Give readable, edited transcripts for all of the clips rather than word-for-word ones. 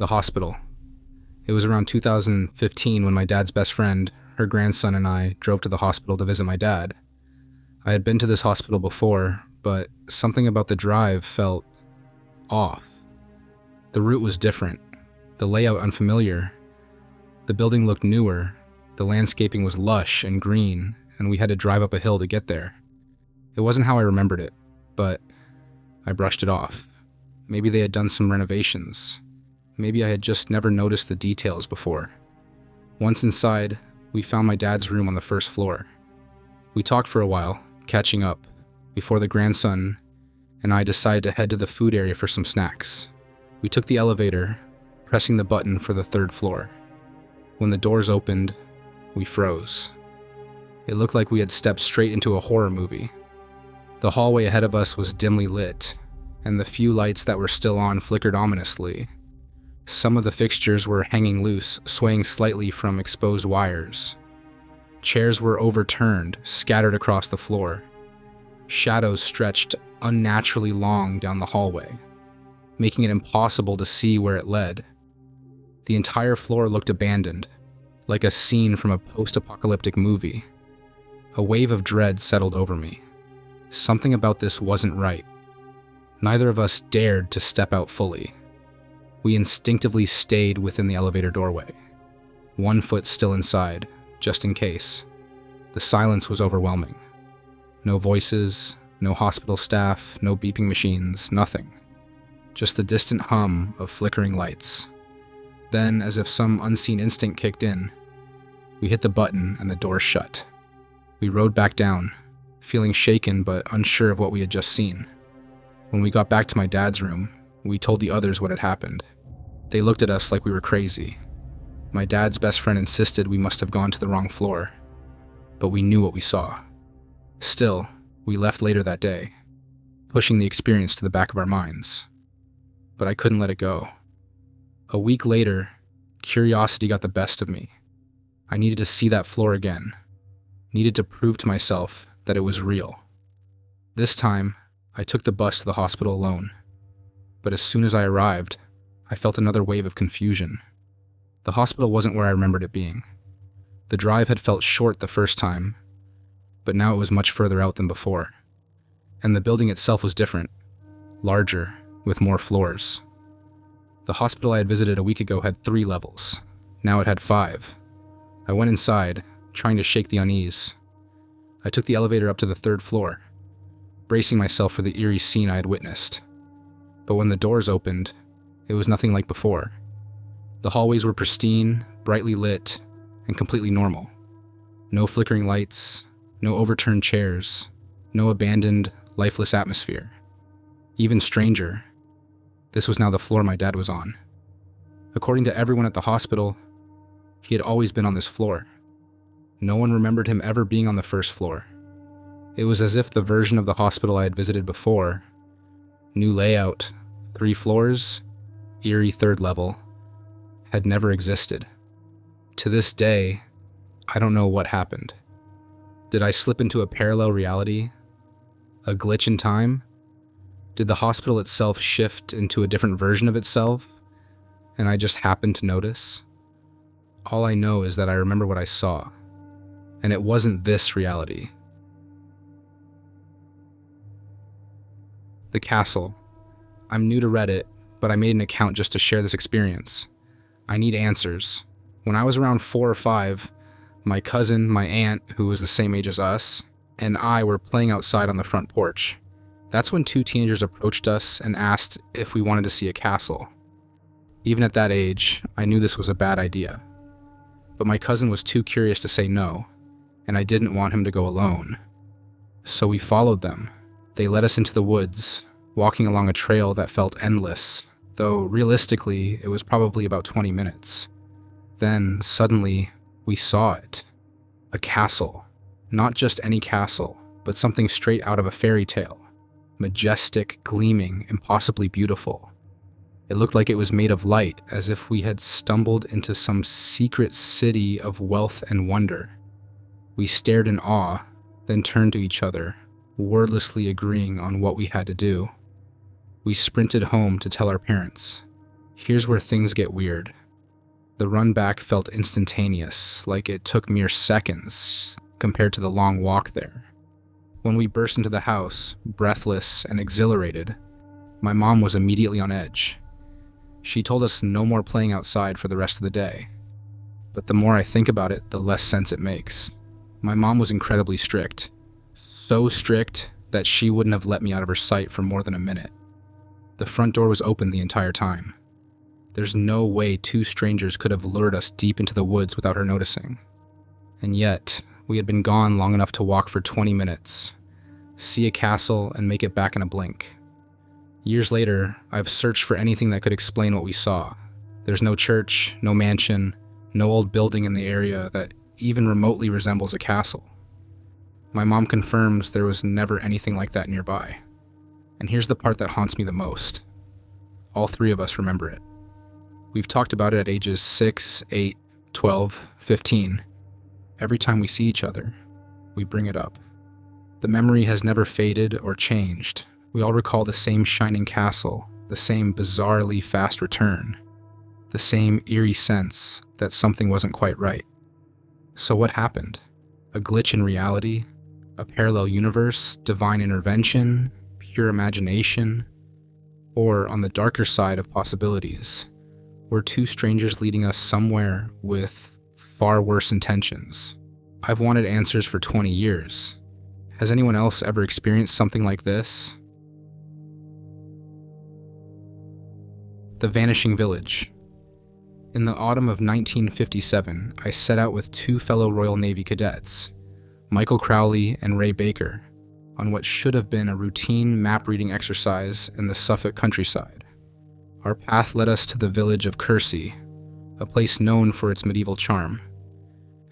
The hospital. It was around 2015 when my dad's best friend, her grandson, and I drove to the hospital to visit my dad. I had been to this hospital before, but something about the drive felt off. The route was different, the layout unfamiliar. The building looked newer, the landscaping was lush and green, and we had to drive up a hill to get there. It wasn't how I remembered it, but I brushed it off. Maybe they had done some renovations. Maybe I had just never noticed the details before. Once inside, we found my dad's room on the first floor. We talked for a while, catching up, before the grandson and I decided to head to the food area for some snacks. We took the elevator, pressing the button for the third floor. When the doors opened, we froze. It looked like we had stepped straight into a horror movie. The hallway ahead of us was dimly lit, and the few lights that were still on flickered ominously. Some of the fixtures were hanging loose, swaying slightly from exposed wires. Chairs were overturned, scattered across the floor. Shadows stretched unnaturally long down the hallway, making it impossible to see where it led. The entire floor looked abandoned, like a scene from a post-apocalyptic movie. A wave of dread settled over me. Something about this wasn't right. Neither of us dared to step out fully. We instinctively stayed within the elevator doorway, one foot still inside, just in case. The silence was overwhelming. No voices, no hospital staff, no beeping machines, nothing. Just the distant hum of flickering lights. Then, as if some unseen instinct kicked in, we hit the button and the door shut. We rode back down, feeling shaken but unsure of what we had just seen. When we got back to my dad's room, we told the others what had happened. They looked at us like we were crazy. My dad's best friend insisted we must have gone to the wrong floor, but we knew what we saw. Still, we left later that day, pushing the experience to the back of our minds. But I couldn't let it go. A week later, curiosity got the best of me. I needed to see that floor again, needed to prove to myself that it was real. This time, I took the bus to the hospital alone. But as soon as I arrived, I felt another wave of confusion. The hospital wasn't where I remembered it being. The drive had felt short the first time, but now it was much further out than before. And the building itself was different, larger, with more floors. The hospital I had visited a week ago had 3 levels. Now it had 5. I went inside, trying to shake the unease. I took the elevator up to the 3rd floor, bracing myself for the eerie scene I had witnessed. But when the doors opened, it was nothing like before. The hallways were pristine, brightly lit, and completely normal. No flickering lights, no overturned chairs, no abandoned, lifeless atmosphere. Even stranger, this was now the floor my dad was on. According to everyone at the hospital, he had always been on this floor. No one remembered him ever being on the 1st floor. It was as if the version of the hospital I had visited before, new layout, 3 floors, eerie 3rd level, had never existed. To this day, I don't know what happened. Did I slip into a parallel reality? A glitch in time? Did the hospital itself shift into a different version of itself, and I just happened to notice? All I know is that I remember what I saw, and it wasn't this reality. The castle. I'm new to Reddit, but I made an account just to share this experience. I need answers. When I was around 4 or 5, my cousin, my aunt, who was the same age as us, and I were playing outside on the front porch. That's when 2 teenagers approached us and asked if we wanted to see a castle. Even at that age, I knew this was a bad idea. But my cousin was too curious to say no, and I didn't want him to go alone. So we followed them. They led us into the woods, walking along a trail that felt endless, though realistically, it was probably about 20 minutes. Then, suddenly, we saw it. A castle. Not just any castle, but something straight out of a fairy tale. Majestic, gleaming, impossibly beautiful. It looked like it was made of light, as if we had stumbled into some secret city of wealth and wonder. We stared in awe, then turned to each other, wordlessly agreeing on what we had to do. We sprinted home to tell our parents. Here's where things get weird. The run back felt instantaneous, like it took mere seconds compared to the long walk there. When we burst into the house, breathless and exhilarated, my mom was immediately on edge. She told us no more playing outside for the rest of the day. But the more I think about it, the less sense it makes. My mom was incredibly strict. So strict that she wouldn't have let me out of her sight for more than a minute. The front door was open the entire time. There's no way two strangers could have lured us deep into the woods without her noticing. And yet, we had been gone long enough to walk for 20 minutes, see a castle, and make it back in a blink. Years later, I've searched for anything that could explain what we saw. There's no church, no mansion, no old building in the area that even remotely resembles a castle. My mom confirms there was never anything like that nearby. And here's the part that haunts me the most. All three of us remember it. We've talked about it at ages 6, 8, 12, 15. Every time we see each other, we bring it up. The memory has never faded or changed. We all recall the same shining castle, the same bizarrely fast return, the same eerie sense that something wasn't quite right. So what happened? A glitch in reality? A parallel universe? Divine intervention? Pure imagination? Or, on the darker side of possibilities, were two strangers leading us somewhere with far worse intentions? I've wanted answers for 20 years. Has anyone else ever experienced something like this? The Vanishing Village. In the autumn of 1957, I set out with two fellow Royal Navy cadets, Michael Crowley and Ray Baker, on what should have been a routine map-reading exercise in the Suffolk countryside. Our path led us to the village of Kersey, a place known for its medieval charm.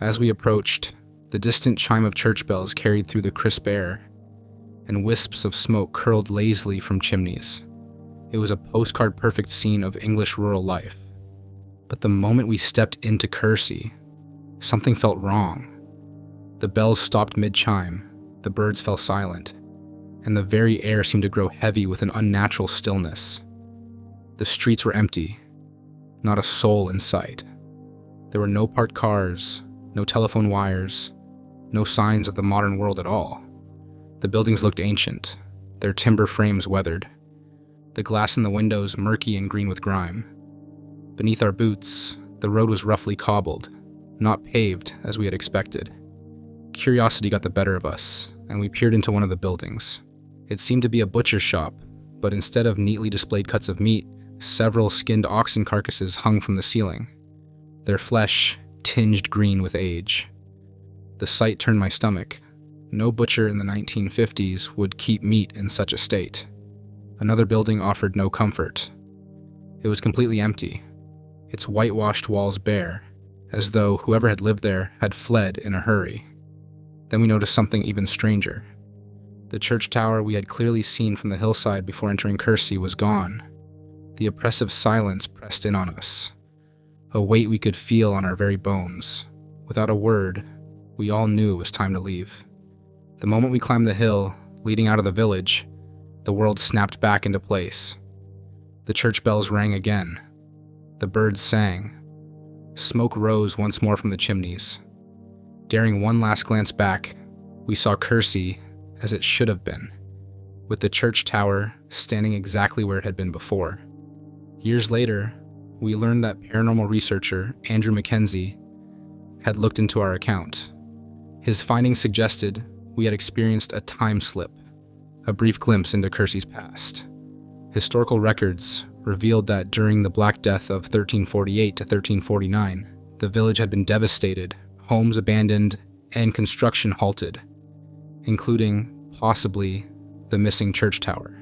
As we approached, the distant chime of church bells carried through the crisp air, and wisps of smoke curled lazily from chimneys. It was a postcard-perfect scene of English rural life. But the moment we stepped into Kersey, something felt wrong. The bells stopped mid-chime, the birds fell silent, and the very air seemed to grow heavy with an unnatural stillness. The streets were empty, not a soul in sight. There were no parked cars, no telephone wires, no signs of the modern world at all. The buildings looked ancient, their timber frames weathered, the glass in the windows murky and green with grime. Beneath our boots, the road was roughly cobbled, not paved as we had expected. Curiosity got the better of us, and we peered into one of the buildings. It seemed to be a butcher shop, but instead of neatly displayed cuts of meat, several skinned oxen carcasses hung from the ceiling, their flesh tinged green with age. The sight turned my stomach. No butcher in the 1950s would keep meat in such a state. Another building offered no comfort. It was completely empty, its whitewashed walls bare, as though whoever had lived there had fled in a hurry. Then we noticed something even stranger. The church tower we had clearly seen from the hillside before entering Kersey was gone. The oppressive silence pressed in on us, a weight we could feel on our very bones. Without a word, we all knew it was time to leave. The moment we climbed the hill leading out of the village, the world snapped back into place. The church bells rang again. The birds sang. Smoke rose once more from the chimneys. Daring one last glance back, we saw Kersey as it should have been, with the church tower standing exactly where it had been before. Years later, we learned that paranormal researcher Andrew Mackenzie had looked into our account. His findings suggested we had experienced a time slip, a brief glimpse into Kersey's past. Historical records revealed that during the Black Death of 1348 to 1349, the village had been devastated, homes abandoned, and construction halted, including, possibly, the missing church tower.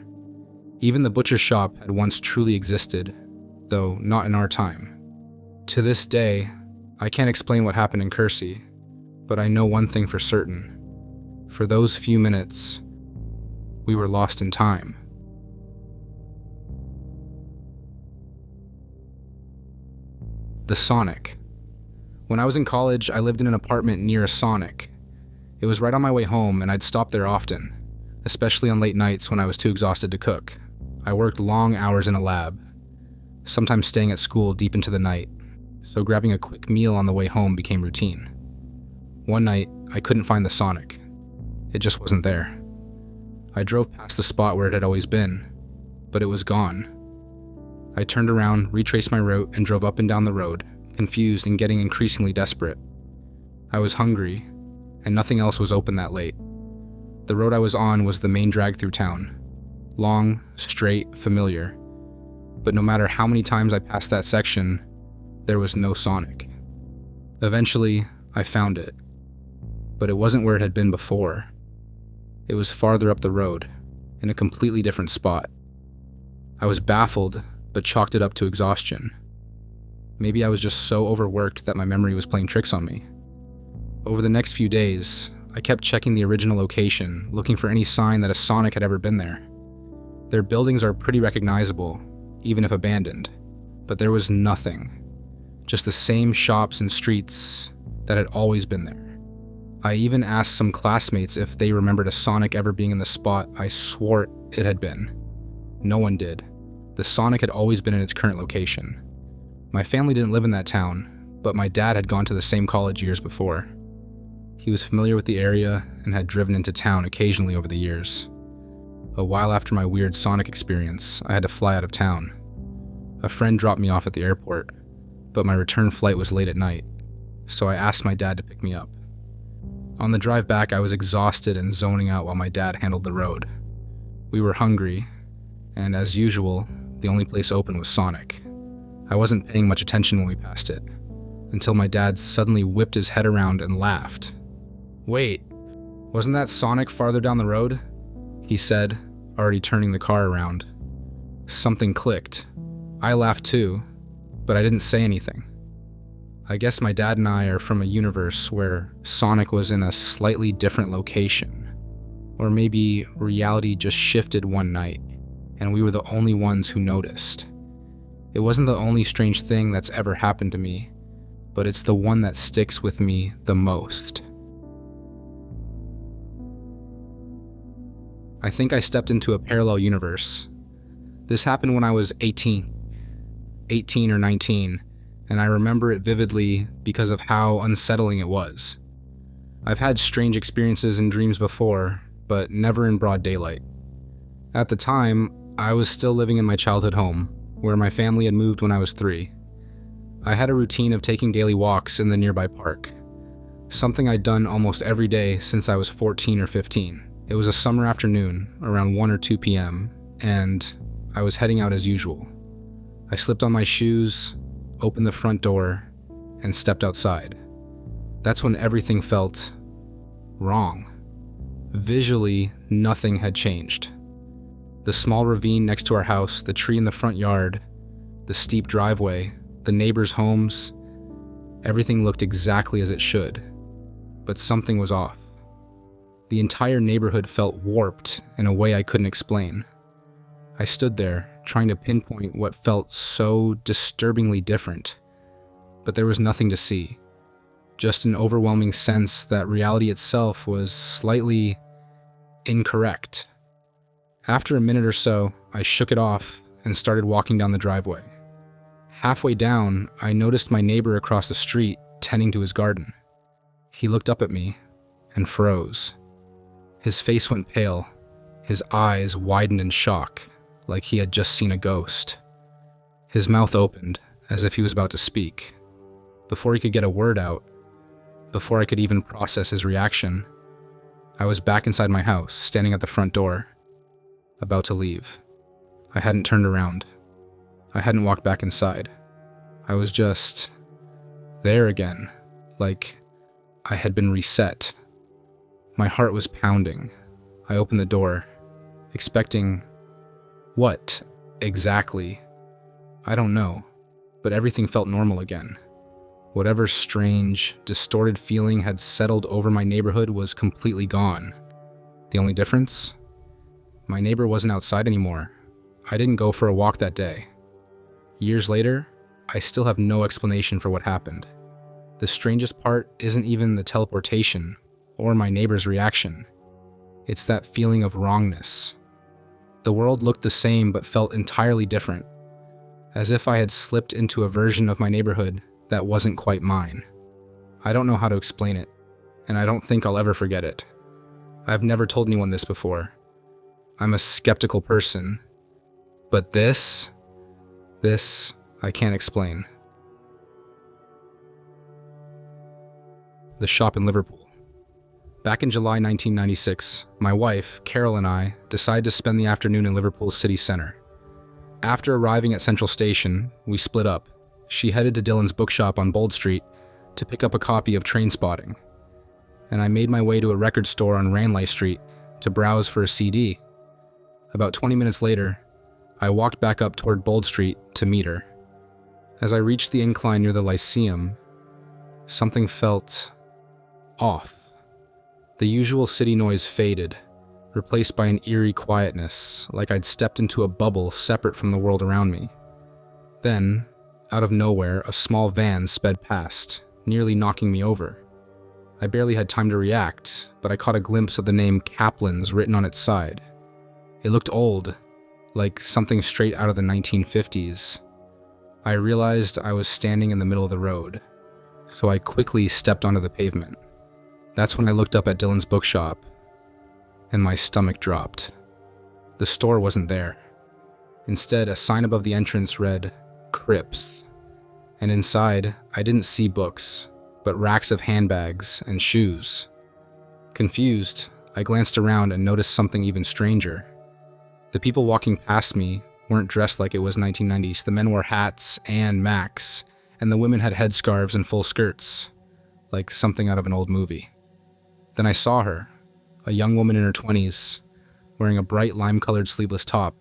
Even the butcher shop had once truly existed, though not in our time. To this day, I can't explain what happened in Kersey, but I know one thing for certain. For those few minutes, we were lost in time. The Sonic. When I was in college, I lived in an apartment near a Sonic. It was right on my way home, and I'd stop there often, especially on late nights when I was too exhausted to cook. I worked long hours in a lab. sometimes staying at school deep into the night, so grabbing a quick meal on the way home became routine. One night, I couldn't find the Sonic. It just wasn't there. I drove past the spot where it had always been, but it was gone. I turned around, retraced my route, and drove up and down the road, confused and getting increasingly desperate. I was hungry, and nothing else was open that late. The road I was on was the main drag through town. Long, straight, familiar. But no matter how many times I passed that section, there was no Sonic. Eventually, I found it. But it wasn't where it had been before. It was farther up the road, in a completely different spot. I was baffled, but chalked it up to exhaustion. Maybe I was just so overworked that my memory was playing tricks on me. Over the next few days, I kept checking the original location, looking for any sign that a Sonic had ever been there. Their buildings are pretty recognizable, even if abandoned, but there was nothing. Just the same shops and streets that had always been there. I even asked some classmates if they remembered a Sonic ever being in the spot I swore it had been. No one did. The Sonic had always been in its current location. My family didn't live in that town, but my dad had gone to the same college years before. He was familiar with the area and had driven into town occasionally over the years. A while after my weird Sonic experience, I had to fly out of town. A friend dropped me off at the airport, but my return flight was late at night, so I asked my dad to pick me up. On the drive back, I was exhausted and zoning out while my dad handled the road. We were hungry, and as usual, the only place open was Sonic. I wasn't paying much attention when we passed it, until my dad suddenly whipped his head around and laughed. "Wait, wasn't that Sonic farther down the road?" he said, already turning the car around. Something clicked. I laughed too, but I didn't say anything. I guess my dad and I are from a universe where Sonic was in a slightly different location. Or maybe reality just shifted one night, and we were the only ones who noticed. It wasn't the only strange thing that's ever happened to me, but it's the one that sticks with me the most. I think I stepped into a parallel universe. This happened when I was 18 or 19, and I remember it vividly because of how unsettling it was. I've had strange experiences in dreams before, but never in broad daylight. At the time, I was still living in my childhood home, where my family had moved when I was 3. I had a routine of taking daily walks in the nearby park, something I'd done almost every day since I was 14 or 15. It was a summer afternoon, around 1 or 2 p.m., and I was heading out as usual. I slipped on my shoes, opened the front door, and stepped outside. That's when everything felt wrong. Visually, nothing had changed. The small ravine next to our house, the tree in the front yard, the steep driveway, the neighbors' homes, everything looked exactly as it should. But something was off. The entire neighborhood felt warped in a way I couldn't explain. I stood there, trying to pinpoint what felt so disturbingly different, but there was nothing to see. Just an overwhelming sense that reality itself was slightly incorrect. After a minute or so, I shook it off and started walking down the driveway. Halfway down, I noticed my neighbor across the street tending to his garden. He looked up at me and froze. His face went pale, his eyes widened in shock, like he had just seen a ghost. His mouth opened, as if he was about to speak. Before he could get a word out, before I could even process his reaction, I was back inside my house, standing at the front door, about to leave. I hadn't turned around. I hadn't walked back inside. I was just there again, like I had been reset. My heart was pounding. I opened the door, expecting what exactly? I don't know, but everything felt normal again. Whatever strange, distorted feeling had settled over my neighborhood was completely gone. The only difference? My neighbor wasn't outside anymore. I didn't go for a walk that day. Years later, I still have no explanation for what happened. The strangest part isn't even the teleportation or my neighbor's reaction. It's that feeling of wrongness. The world looked the same but felt entirely different, as if I had slipped into a version of my neighborhood that wasn't quite mine. I don't know how to explain it, and I don't think I'll ever forget it. I've never told anyone this before. I'm a skeptical person, but this, I can't explain. The shop in Liverpool. Back in July 1996, my wife, Carol, and I decided to spend the afternoon in Liverpool's city centre. After arriving at Central Station, we split up. She headed to Dylan's bookshop on Bold Street to pick up a copy of Trainspotting, and I made my way to a record store on Ranelagh Street to browse for a CD. About 20 minutes later, I walked back up toward Bold Street to meet her. As I reached the incline near the Lyceum, something felt off. The usual city noise faded, replaced by an eerie quietness, like I'd stepped into a bubble separate from the world around me. Then, out of nowhere, a small van sped past, nearly knocking me over. I barely had time to react, but I caught a glimpse of the name Kaplan's written on its side. It looked old, like something straight out of the 1950s. I realized I was standing in the middle of the road, so I quickly stepped onto the pavement. That's when I looked up at Dylan's bookshop, and my stomach dropped. The store wasn't there. Instead, a sign above the entrance read, Crips. And inside, I didn't see books, but racks of handbags and shoes. Confused, I glanced around and noticed something even stranger. The people walking past me weren't dressed like it was 1990s. The men wore hats and Macs, and the women had headscarves and full skirts, like something out of an old movie. Then I saw her, a young woman in her 20s, wearing a bright lime-colored sleeveless top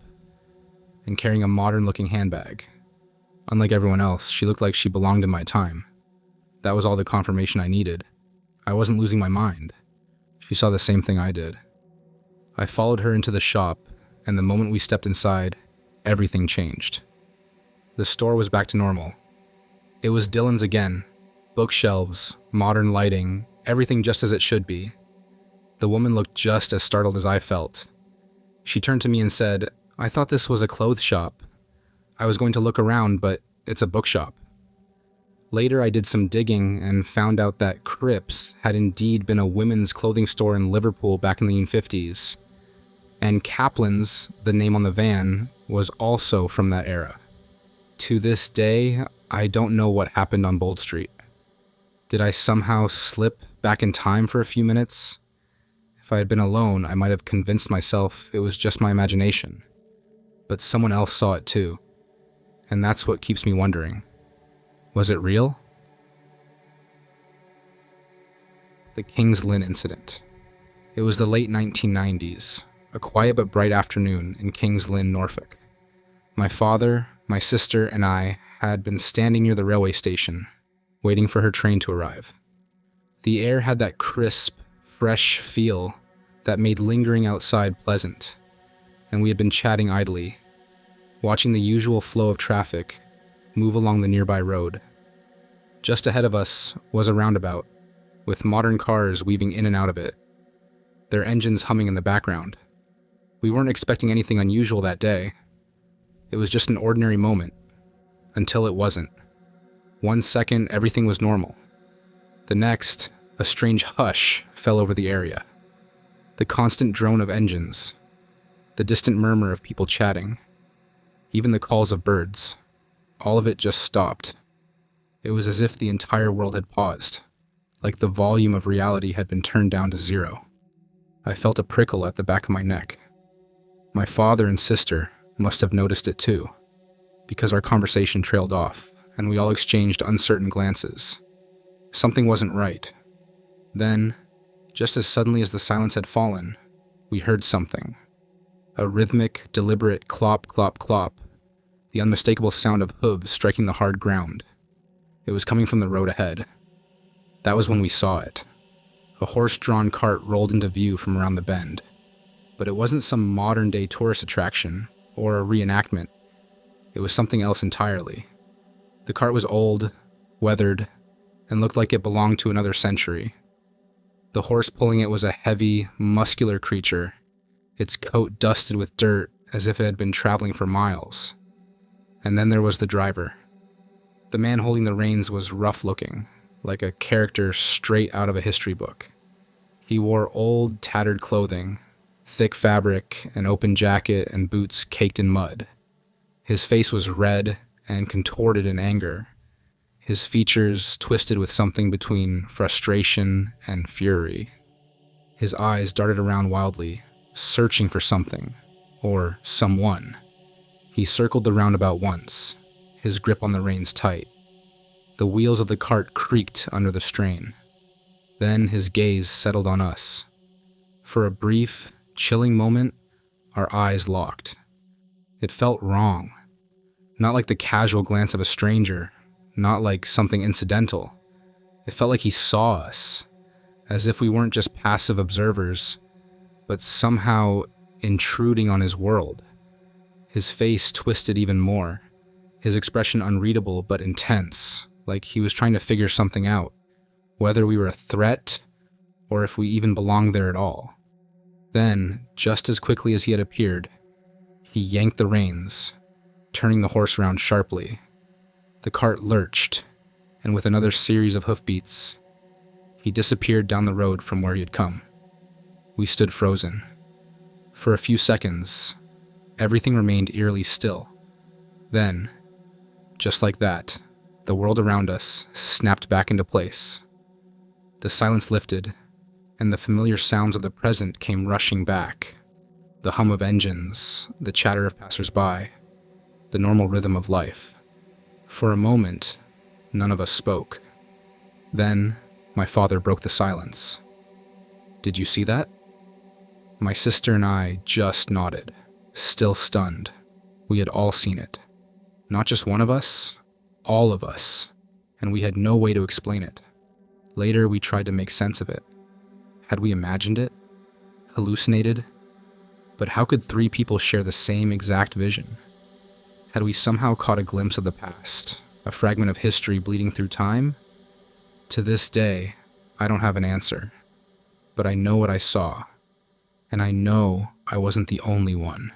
and carrying a modern-looking handbag. Unlike everyone else, she looked like she belonged in my time. That was all the confirmation I needed. I wasn't losing my mind. She saw the same thing I did. I followed her into the shop, and the moment we stepped inside, everything changed. The store was back to normal. It was Dylan's again. Bookshelves, modern lighting, everything just as it should be. The woman looked just as startled as I felt. She turned to me and said, "I thought this was a clothes shop. I was going to look around, but it's a bookshop." Later, I did some digging and found out that Crips had indeed been a women's clothing store in Liverpool back in the 1950s. And Kaplan's, the name on the van, was also from that era. To this day, I don't know what happened on Bold Street. Did I somehow slip back in time for a few minutes? If I had been alone, I might have convinced myself it was just my imagination. But someone else saw it too. And that's what keeps me wondering. Was it real? The King's Lynn incident. It was the late 1990s, a quiet but bright afternoon in King's Lynn, Norfolk. My father, my sister, and I had been standing near the railway station, waiting for her train to arrive. The air had that crisp, fresh feel that made lingering outside pleasant, and we had been chatting idly, watching the usual flow of traffic move along the nearby road. Just ahead of us was a roundabout, with modern cars weaving in and out of it, their engines humming in the background. We weren't expecting anything unusual that day. It was just an ordinary moment, until it wasn't. 1 second, everything was normal. The next, a strange hush fell over the area. The constant drone of engines, the distant murmur of people chatting, even the calls of birds, all of it just stopped. It was as if the entire world had paused, like the volume of reality had been turned down to zero. I felt a prickle at the back of my neck. My father and sister must have noticed it too, because our conversation trailed off, and we all exchanged uncertain glances. Something wasn't right. Then, just as suddenly as the silence had fallen, we heard something. A rhythmic, deliberate clop, clop, clop, the unmistakable sound of hooves striking the hard ground. It was coming from the road ahead. That was when we saw it. A horse-drawn cart rolled into view from around the bend. But it wasn't some modern-day tourist attraction or a reenactment. It was something else entirely. The cart was old, weathered, and looked like it belonged to another century. The horse pulling it was a heavy, muscular creature, its coat dusted with dirt as if it had been traveling for miles. And then there was the driver. The man holding the reins was rough-looking, like a character straight out of a history book. He wore old, tattered clothing, thick fabric, an open jacket, and boots caked in mud. His face was red and contorted in anger, his features twisted with something between frustration and fury. His eyes darted around wildly, searching for something, or someone. He circled the roundabout once, his grip on the reins tight. The wheels of the cart creaked under the strain. Then his gaze settled on us. For a brief, chilling moment, our eyes locked. It felt wrong. Not like the casual glance of a stranger, not like something incidental. It felt like he saw us, as if we weren't just passive observers, but somehow intruding on his world. His face twisted even more, his expression unreadable but intense, like he was trying to figure something out, whether we were a threat or if we even belonged there at all. Then, just as quickly as he had appeared, he yanked the reins, turning the horse around sharply. The cart lurched, and with another series of hoofbeats, he disappeared down the road from where he had come. We stood frozen. For a few seconds, everything remained eerily still. Then, just like that, the world around us snapped back into place. The silence lifted, and the familiar sounds of the present came rushing back. The hum of engines, the chatter of passers-by, the normal rhythm of life. For a moment, none of us spoke. Then, my father broke the silence. "Did you see that?" My sister and I just nodded, still stunned. We had all seen it. Not just one of us, all of us, and we had no way to explain it. Later, we tried to make sense of it. Had we imagined it? Hallucinated? But how could three people share the same exact vision? Had we somehow caught a glimpse of the past, a fragment of history bleeding through time? To this day, I don't have an answer, but I know what I saw, and I know I wasn't the only one.